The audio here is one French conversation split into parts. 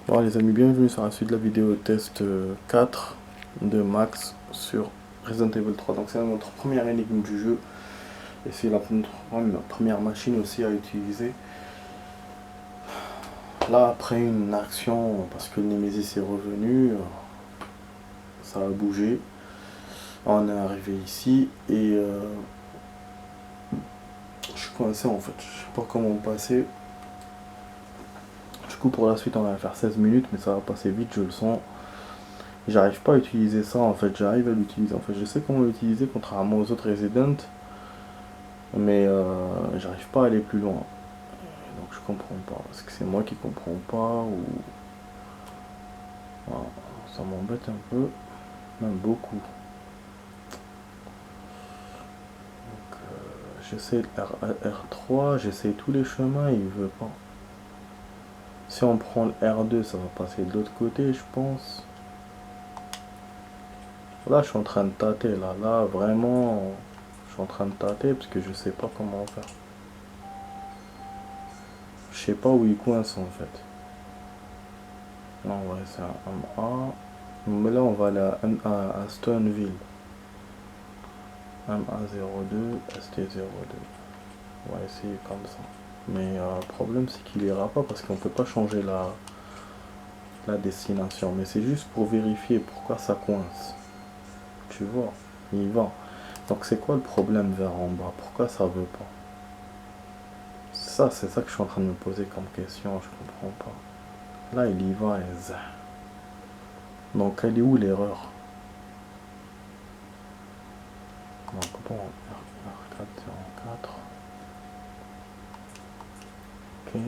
Bon les amis, bienvenue sur la suite de la vidéo test 4 de Max sur Resident Evil 3. Donc c'est notre première énigme du jeu et c'est la première machine aussi à utiliser. Là après une action, parce que le Nemesis est revenu, ça a bougé. On est arrivé ici et je suis coincé en fait, je sais pas comment passer. Du coup pour la suite on va faire 16 minutes mais ça va passer vite, je le sens. J'arrive pas à utiliser ça en fait, j'arrive à l'utiliser. En fait, je sais comment l'utiliser contrairement aux autres Resident, mais j'arrive pas à aller plus loin. Donc je comprends pas. Est-ce que c'est moi qui comprends pas ou. Voilà, ça m'embête un peu, même beaucoup. Donc j'essaie R3, j'essaie tous les chemins, il veut pas. Si on prend le R2, ça va passer de l'autre côté, je pense. Là, je suis en train de tâter, là, vraiment, je suis en train de tâter parce que je sais pas comment faire. Je sais pas où il coince en fait. Non, ouais, c'est un MA. Mais là, on va aller à Stoneville. MA02, ST02. On va essayer comme ça. Mais le problème, c'est qu'il ira pas parce qu'on peut pas changer la destination. Mais c'est juste pour vérifier pourquoi ça coince. Tu vois, il va. Donc, c'est quoi le problème vers en bas? Pourquoi ça veut pas? Ça, c'est ça que je suis en train de me poser comme question. Je comprends pas. Là, il y va et zah. Donc, elle est où l'erreur? Donc, bon, R404. Ok.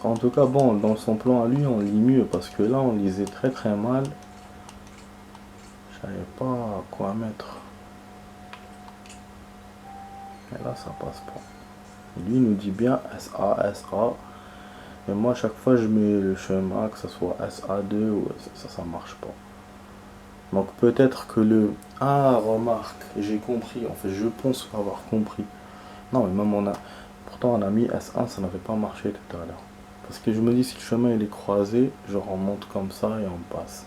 En tout cas, bon, dans son plan à lui, on lit mieux parce que là, on lisait très très mal. Je savais pas quoi mettre. Et là, ça passe pas. Lui, il nous dit bien SA, SA. Et moi, à chaque fois, je mets le chemin, que ce soit SA2 ou ça marche pas. Donc peut-être que le... Ah, remarque, j'ai compris. En fait, je pense avoir compris. Non, mais même on a... Pourtant, on a mis S1, ça n'avait pas marché tout à l'heure. Parce que je me dis, si le chemin il est croisé, je remonte comme ça et on passe.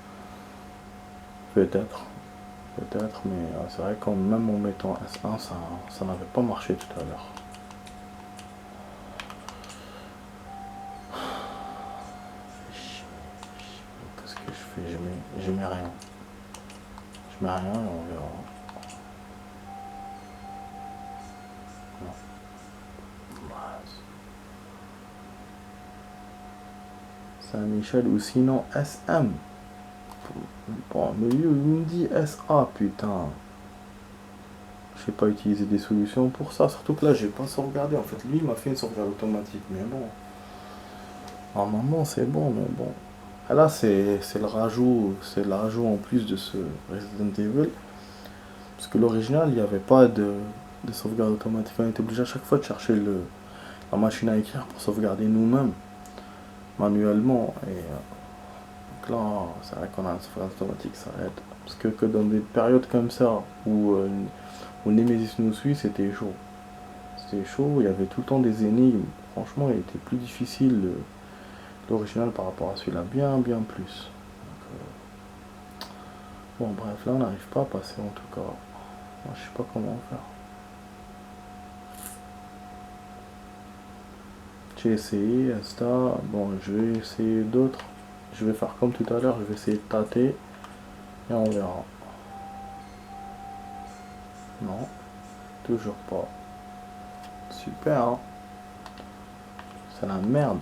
Peut-être. Peut-être, mais c'est vrai qu'en même en mettant S1, ça n'avait pas marché tout à l'heure. Qu'est-ce que je fais? Je mets rien. Je mets rien et on verra. Non. Saint-Michel ou sinon SM. Bon, mais lui, il me dit SA, putain. Je sais pas utiliser des solutions pour ça. Surtout que là, j'ai pas sauvegardé. En fait, lui, il m'a fait une sauvegarde automatique. Mais bon. Normalement, c'est bon, mais bon. Et là, c'est le rajout en plus de ce Resident Evil. Parce que l'original, il n'y avait pas de sauvegarde automatique. On était obligé à chaque fois de chercher la machine à écrire pour sauvegarder nous-mêmes, manuellement. Et donc là, c'est vrai qu'on a une sauvegarde automatique, ça aide. Parce que dans des périodes comme ça, où Nemesis nous suit, c'était chaud. C'était chaud, il y avait tout le temps des énigmes. Franchement, il était plus difficile l'original par rapport à celui-là, bien plus. Donc, bon, bref, là, on n'arrive pas à passer en tout cas. Moi, je sais pas comment faire. J'ai essayé, Insta. Bon, je vais essayer d'autres. Je vais faire comme tout à l'heure, je vais essayer de tâter et on verra. Non, toujours pas. Super, hein. C'est la merde.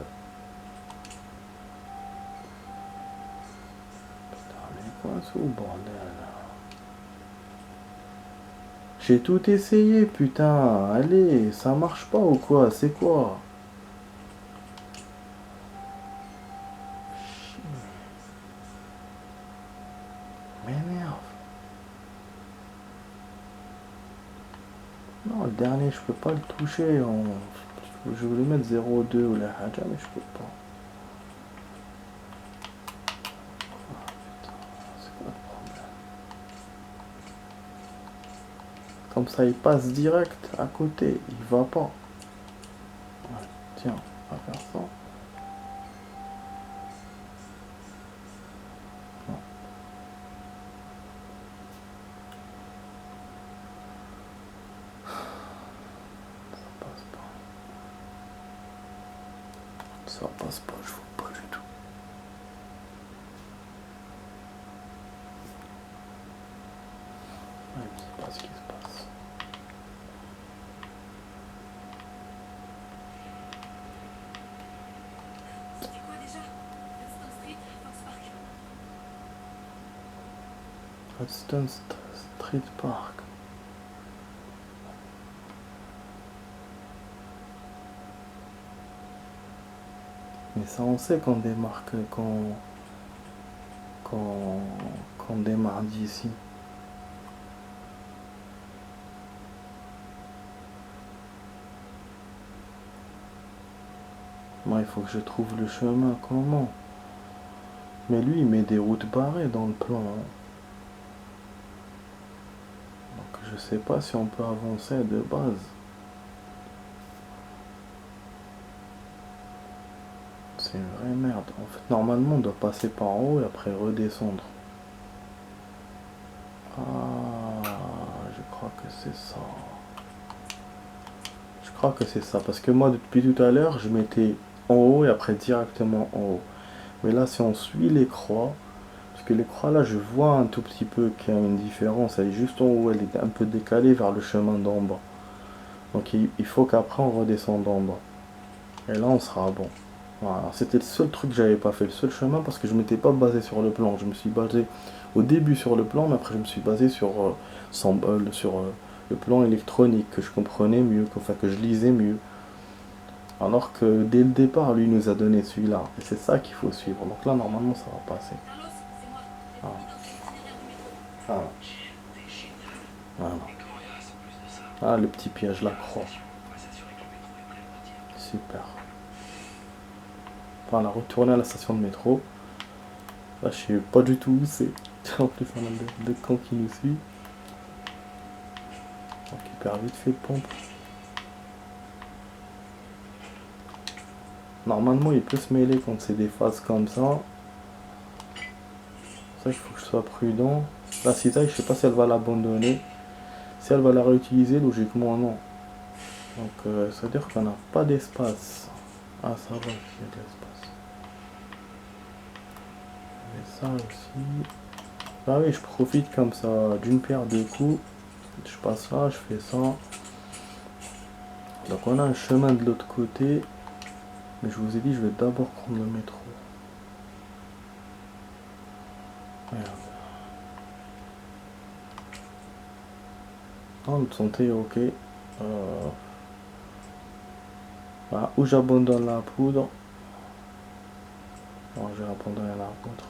Putain, mais quoi ce bordel? J'ai tout essayé, putain. Allez, ça marche pas ou quoi? C'est quoi? M'énerve. Non, le dernier, je peux pas le toucher. Je voulais mettre 0,2 ou la haja, mais je peux pas. C'est quoi le problème? Comme ça, il passe direct à côté. Il va pas. Ouais, tiens, on va faire ça. Ça passe pas, je vois pas du tout. Ouais, je sais pas ce qui se passe. C'était quoi déjà? Hudson Street, Fox Park. Hudson Street Park. Mais ça, on sait qu'on démarque, qu'on démarre d'ici. Moi, il faut que je trouve le chemin, comment? Mais lui, il met des routes barrées dans le plan, hein. Donc, je sais pas si on peut avancer de base. C'est une vraie merde. En fait, normalement, on doit passer par en haut et après redescendre. Ah, je crois que c'est ça. Je crois que c'est ça. Parce que moi, depuis tout à l'heure, je mettais en haut et après directement en haut. Mais là, si on suit les croix, parce que les croix, là, je vois un tout petit peu qu'il y a une différence. Elle est juste en haut, elle est un peu décalée vers le chemin d'en bas. Donc, il faut qu'après, on redescende en bas. Et là, on sera bon. Voilà, c'était le seul truc que j'avais pas fait, le seul chemin, parce que je m'étais pas basé sur le plan. Je me suis basé au début sur le plan, mais après je me suis basé sur, le plan électronique, que je comprenais mieux, enfin que je lisais mieux. Alors que dès le départ, lui nous a donné celui-là. Et c'est ça qu'il faut suivre. Donc là, normalement, ça va passer. Carlos, c'est moi. J'ai Ah, fini d'entrer l'itinéraire du métro. ah, voilà. Ah, le petit piège, la croix. Super. Voilà, retourner à la station de métro. Là, je sais pas du tout où c'est. En plus, on a deux camps qui nous suivent. Donc, hyper vite fait pompe. Normalement, il peut se mêler quand c'est des phases comme ça. C'est ça qu'il faut que je sois prudent. La citaille, je sais pas si elle va l'abandonner. Si elle va la réutiliser, logiquement non. Donc, ça veut dire qu'on n'a pas d'espace. Ah, ça va, il y a de l'espace. Et ça aussi. Ah oui, je profite comme ça d'une pierre deux coups. Je passe là, je fais ça. Donc on a un chemin de l'autre côté. Mais je vous ai dit, je vais d'abord prendre le métro. Regarde. Non, le santé est ok. Voilà, où j'abandonne la poudre. Bon, je vais abandonner la poudre.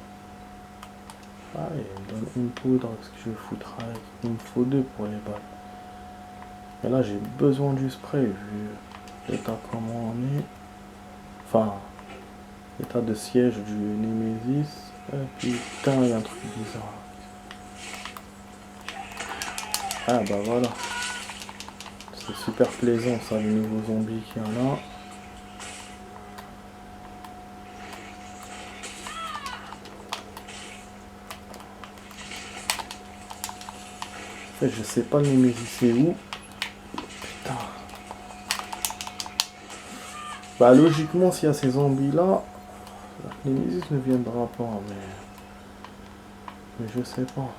Ah, il me donne une poudre. Qu'est-ce que je vais foutre avec? Il me faut deux pour les balles. Et là, j'ai besoin du spray vu l'état comment on est. Enfin, l'état de siège du Nemesis. Putain, il y a un truc bizarre. Ah bah voilà. C'est super plaisant ça, les nouveaux zombies qu'il y en a. En fait, je sais pas le Nemesis c'est où. Putain. Bah logiquement, s'il y a ces zombies là, le Nemesis ne viendra pas, mais je sais pas.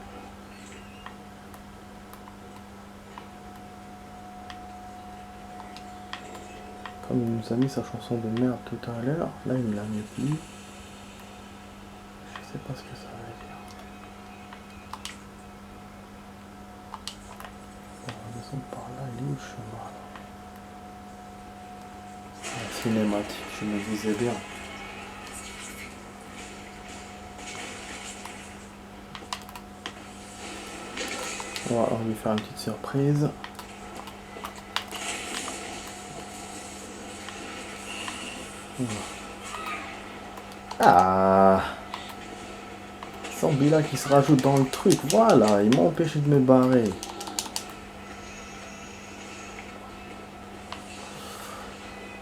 Comme il nous a mis sa chanson de merde tout à l'heure, là il me l'a mis plus. Je sais pas ce que ça veut dire. On va descendre par là, il est où le chemin là? La cinématique, je me disais bien. On va lui faire une petite surprise. Ah, zombie là qui se rajoute dans le truc, voilà, il m'a empêché de me barrer.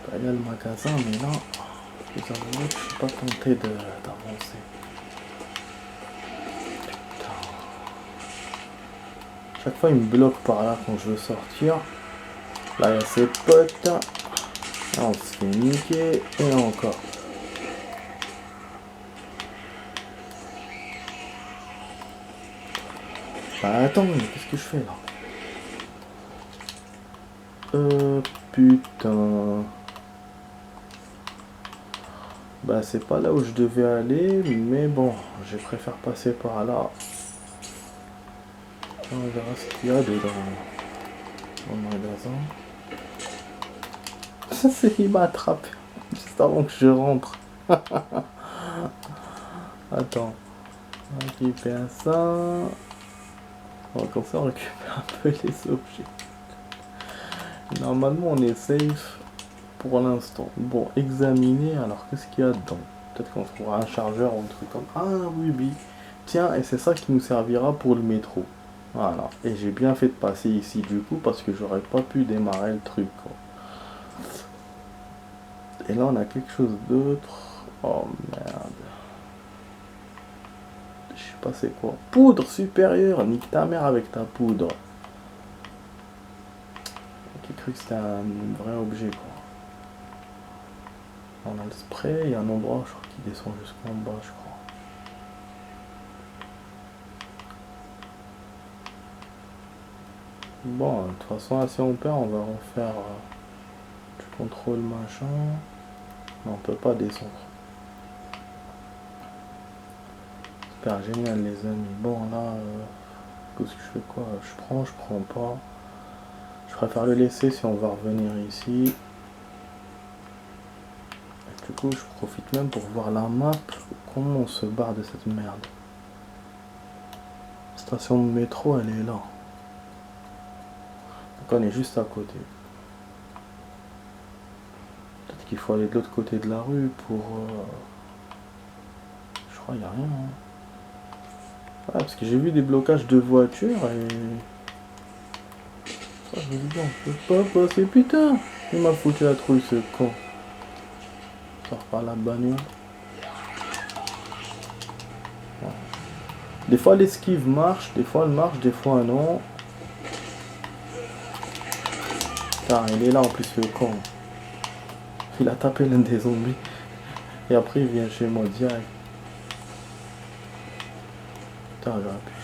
Bah, il y a le magasin, mais là, je vous avoue que je suis pas tenté d'avancer. Putain. Chaque fois, il me bloque par là quand je veux sortir. Là, il y a ses potes. Là, on se fait niquer. Et là encore. Enfin, attends, mais qu'est-ce que je fais là? Putain. Bah, c'est pas là où je devais aller, mais bon, je préfère passer par là. On verra ce qu'il y a dedans, dans le magasin. Il m'a attrapé juste avant que je rentre. Attends. On récupère ça. Bon, comme ça, on récupère un peu les objets. Normalement, on est safe pour l'instant. Bon, examiner. Alors, qu'est-ce qu'il y a dedans? Peut-être qu'on trouvera un chargeur ou un truc comme... Ah oui, oui. Tiens, et c'est ça qui nous servira pour le métro. Voilà. Et j'ai bien fait de passer ici, du coup, parce que j'aurais pas pu démarrer le truc, quoi. Et là, on a quelque chose d'autre. Oh, merde. Je sais pas c'est quoi. Poudre supérieure. Nique ta mère avec ta poudre. J'ai cru que c'était un vrai objet, quoi. On a le spray, il y a un endroit, je crois, qui descend jusqu'en bas, je crois. Bon, de toute façon, si on perd, on va refaire du contrôle machin. Mais on peut pas descendre. Super génial, les amis. Bon, là, qu'est-ce que je fais quoi? Je prends pas. Je préfère le laisser si on va revenir ici. Et du coup, je profite même pour voir la map. Comment on se barre de cette merde? Station de métro, elle est là. Donc on est juste à côté. Peut-être qu'il faut aller de l'autre côté de la rue pour... Je crois qu'il n'y a rien. Hein. Ouais, parce que j'ai vu des blocages de voitures et... Ça, je me dis, on peut pas passer, putain. Il m'a foutu la trouille, ce con. Sors par la bagnole. Ouais. Des fois l'esquive marche, des fois elle marche, des fois non. Putain, il est là en plus, le con. Il a tapé l'un des zombies. Et après il vient chez moi direct. Putain,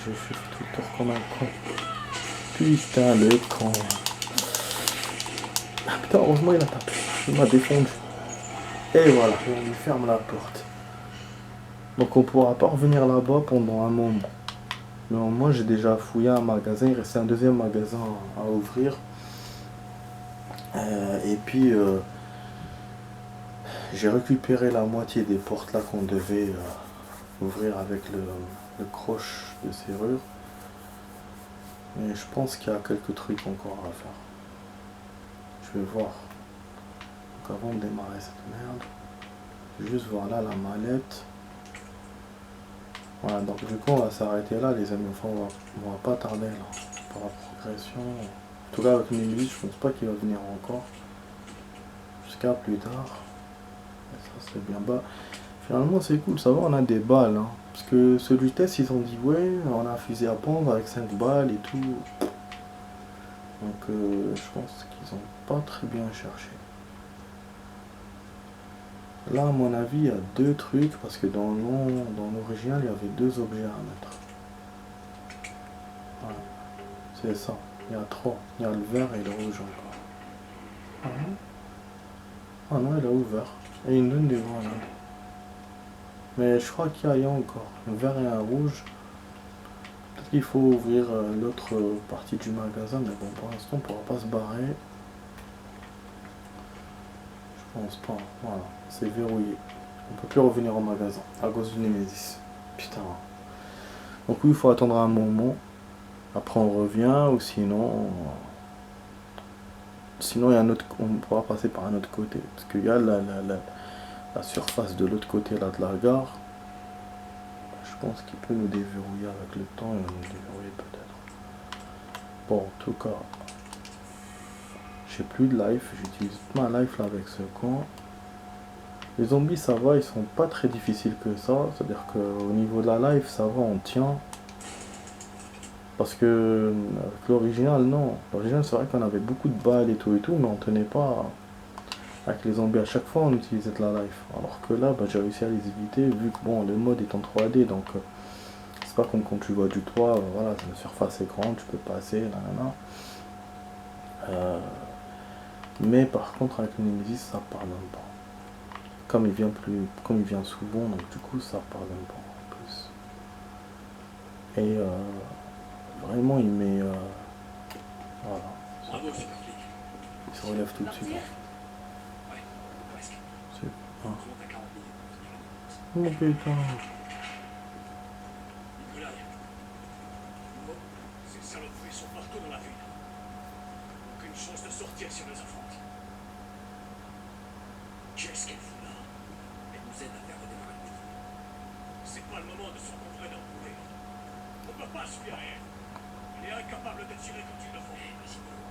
je suis tout le tour comme un con. Putain, le con. Ah putain, heureusement il a tapé. Il m'a défendu. Et voilà, on lui ferme la porte. Donc on pourra pas revenir là-bas pendant un moment. Mais moi j'ai déjà fouillé un magasin, il restait un deuxième magasin à ouvrir. Et puis j'ai récupéré la moitié des portes là qu'on devait ouvrir avec le croche de serrure. Mais je pense qu'il y a quelques trucs encore à faire. Je vais voir. Donc avant de démarrer cette merde, je vais juste voir là la mallette. Voilà, donc du coup on va s'arrêter là les amis. Enfin on va pas tarder là pour la progression. En tout cas avec Nemesis, je pense pas qu'il va venir encore. Jusqu'à plus tard. Et ça c'est bien bas. Finalement c'est cool, ça va, on a des balles. Hein. Parce que celui test ils ont dit ouais, on a un fusil à pompe avec 5 balles et tout. Donc je pense qu'ils ont pas très bien cherché. Là à mon avis il y a deux trucs parce que dans l'original il y avait deux objets à mettre. Voilà. C'est ça. Il y a trois. Il y a le vert et le rouge encore. Ah non, il a ouvert. Et il me donne des grenades. Mais je crois qu'il y a encore un vert et un rouge. Peut-être qu'il faut ouvrir l'autre partie du magasin, mais bon, pour l'instant, on ne pourra pas se barrer. Je pense pas. Voilà, c'est verrouillé. On peut plus revenir au magasin à cause du Nemesis. Putain. Donc oui, il faut attendre un moment. Après, on revient, ou sinon... Sinon, il y a un autre, on pourra passer par un autre côté. Parce qu'il y a la surface de l'autre côté là, de la gare. Je pense qu'il peut nous déverrouiller avec le temps et nous déverrouiller peut-être. Bon, en tout cas, j'ai plus de life. J'utilise toute ma life là avec ce camp. Les zombies, ça va, ils sont pas très difficiles que ça. C'est-à-dire qu'au niveau de la life, ça va, on tient. Parce que avec l'original, non. L'original, c'est vrai qu'on avait beaucoup de balles et tout, mais on tenait pas avec les zombies. À chaque fois, on utilisait de la life. Alors que là, j'ai réussi à les éviter, vu que bon, le mode est en 3D, donc C'est pas comme quand tu vois du toit, voilà, la surface est grande, tu peux passer, nanana. Mais par contre avec le Nemesis ça pardonne pas. Comme il vient souvent, donc du coup ça pardonne pas en plus. Et vraiment il met voilà. Bravo, super flic. Il se relève tout de suite. Ouais, presque. C'est... On Ah. compte à 40 minutes pour finir la Oh nuit. putain. Nikolai. Oh, ces saloperies sont partout dans la ville. Aucune chance de sortir si on les affronte. Qu'est-ce qu'elle fout là? Elle nous aide à faire redémarrer le petit. C'est pas le moment de s'encontrer d'en courir. On peut pas se fier à elle. Elle est incapable de tirer quand il le faut. Vas-y, Molo.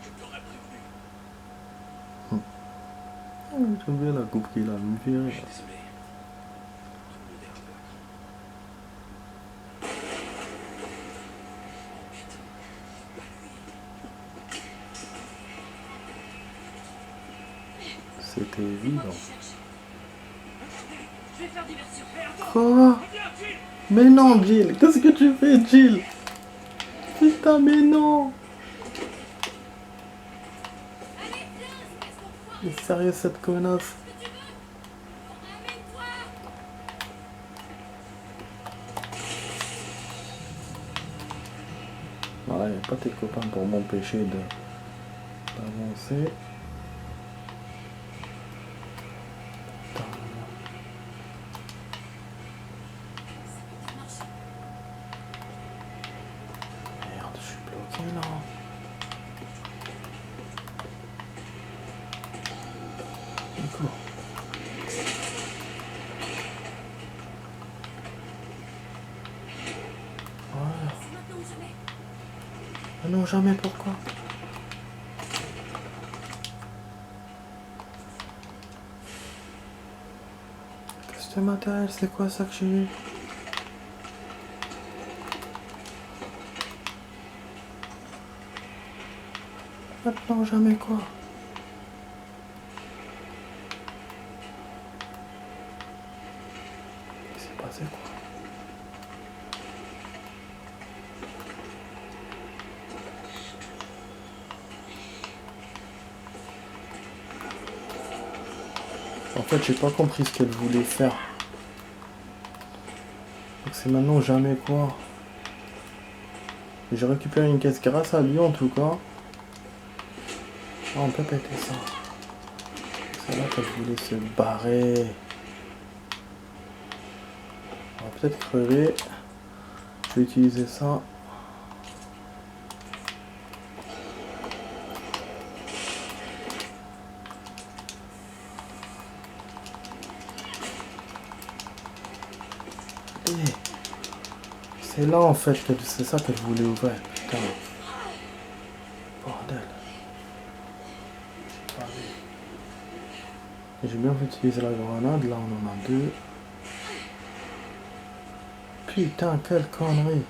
Je t'aurais prévenu. J'aime bien la coupe qu'il a me Je fait. suis désolé. Tout le un peu à cran. Oh putain. Pas lui. C'était évident. Je vais faire diversion. Quoi? Mais non, Jill, qu'est-ce que tu fais, Jill? Putain, mais non! Allez, viens, espèce d'enfoiré. Mais sérieux, cette connasse? Qu'est-ce que tu veux? Bon, amène-toi. Voilà, il n'y a pas tes copains pour m'empêcher d'avancer. Putain, Ça marche. merde, je suis bloqué là. Nico. Voilà. C'est maintenant ou jamais. Ah non, jamais, pourquoi? Custom matériel, c'est quoi ça que j'ai eu? Maintenant, jamais quoi? Il s'est passé quoi? En fait, j'ai pas compris ce qu'elle voulait faire. Donc c'est maintenant ou jamais quoi? J'ai récupéré une caisse grâce à lui en tout cas. Ah, on peut péter ça. C'est là qu'elle voulait se barrer. On va peut-être crever. Je vais utiliser ça. Et c'est là en fait que c'est ça qu'elle voulait ouvrir. Putain. Bordel. Et j'ai bien fait utiliser la grenade. Là on en a deux. Putain, quelle connerie.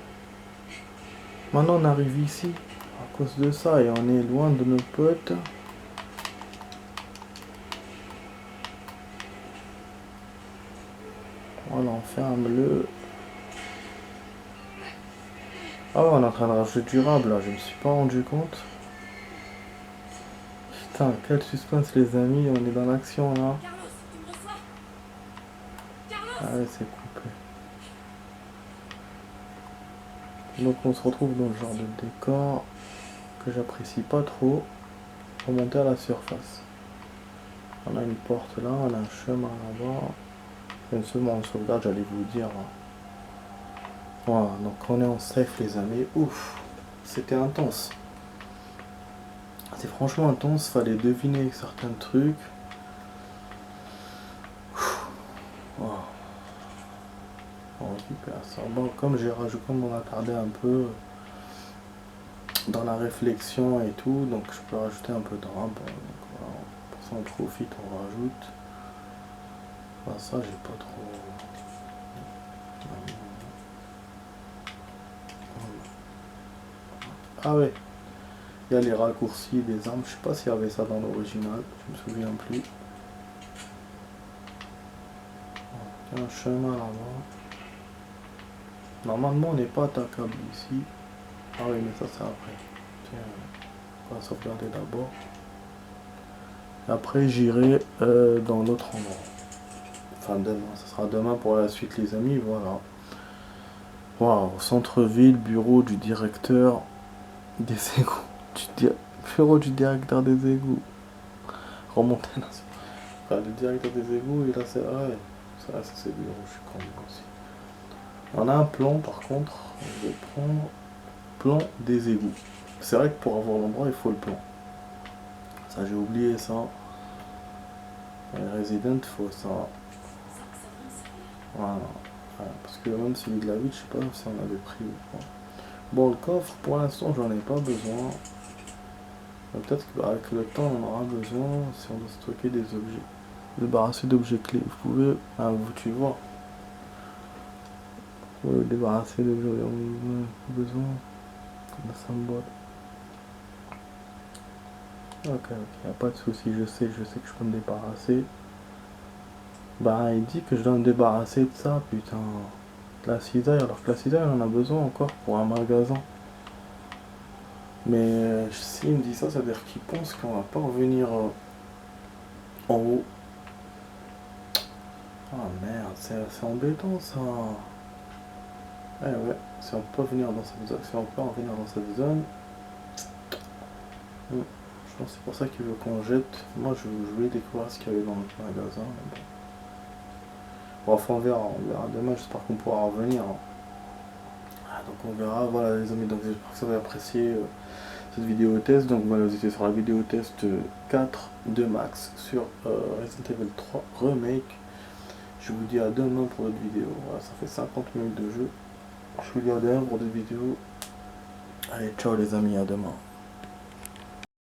Maintenant on arrive ici. À cause de ça et on est loin de nos potes. Voilà, on ferme-le. Ah ouais, on est en train de rajouter durable là, je me suis pas rendu compte. Putain, quel suspense les amis, on est dans l'action là. Carlos, tu me reçois? Carlos. Ah ouais, c'est coupé. Donc on se retrouve dans le genre de décor que j'apprécie pas trop. Pour monter à la surface. On a une porte là, on a un chemin là-bas. Une seconde en sauvegarde, j'allais vous dire. Voilà, donc on est en safe les amis. Ouf, c'était intense. C'est franchement intense, fallait deviner certains trucs. Wow. On récupère ça. Bon, comme on a tardé un peu dans la réflexion et tout, donc je peux rajouter un peu de RAM. Bon, donc voilà, pour ça on profite, on rajoute. Enfin, ça j'ai pas trop. Ah ouais, il y a les raccourcis des armes. Je sais pas s'il y avait ça dans l'original, je me souviens plus. Il y a un chemin là-bas. Normalement, on n'est pas attaquable ici. Ah oui, mais ça c'est après. Tiens, on va sauvegarder d'abord. Après, j'irai dans l'autre endroit. Enfin, demain. Ça sera demain pour la suite, les amis. Voilà. Waouh, centre-ville, bureau du directeur des égouts. Bureau du directeur des égouts. Remonter là. Enfin, le directeur des égouts, et là c'est. Ah ouais, ça c'est le bureau, je suis con aussi. On a un plan par contre. Je vais prendre plan des égouts. C'est vrai que pour avoir l'endroit, il faut le plan. Ça, j'ai oublié ça. Resident, il faut ça. Voilà. Ouais, parce que même celui de la ville, je sais pas si on avait pris ou pas. Bon, le coffre, pour l'instant, j'en ai pas besoin. Mais peut-être qu'avec le temps, on en aura besoin si on doit stocker des objets. Débarrasser d'objets clés. Vous pouvez. Ah, vous, tu vois. Vous pouvez débarrasser d'objets. On a besoin. Comme un symbole. Ok, y a pas de souci. Je sais que je peux me débarrasser. Bah, il dit que je dois me débarrasser de ça, putain. De la cisaille, alors que la cisaille, on en a besoin encore pour un magasin. Mais s'il me dit ça, ça veut dire qu'il pense qu'on va pas revenir en haut. Ah merde, c'est embêtant ça. Eh ouais, si on peut venir dans cette zone, si on peut revenir dans cette zone. Je pense que c'est pour ça qu'il veut qu'on jette. Moi je voulais découvrir ce qu'il y avait dans notre magasin. Bon, enfin, on verra demain, j'espère qu'on pourra revenir. Ah, donc on verra, voilà les amis, donc j'espère que vous avez apprécié cette vidéo test. Donc voilà, vous étiez sur la vidéo test 4 de Max sur Resident Evil 3 Remake. Je vous dis à demain pour d'autres vidéos. Voilà, ça fait 50 minutes de jeu. Je vous dis à demain pour d'autres vidéos. Allez, ciao les amis, à demain.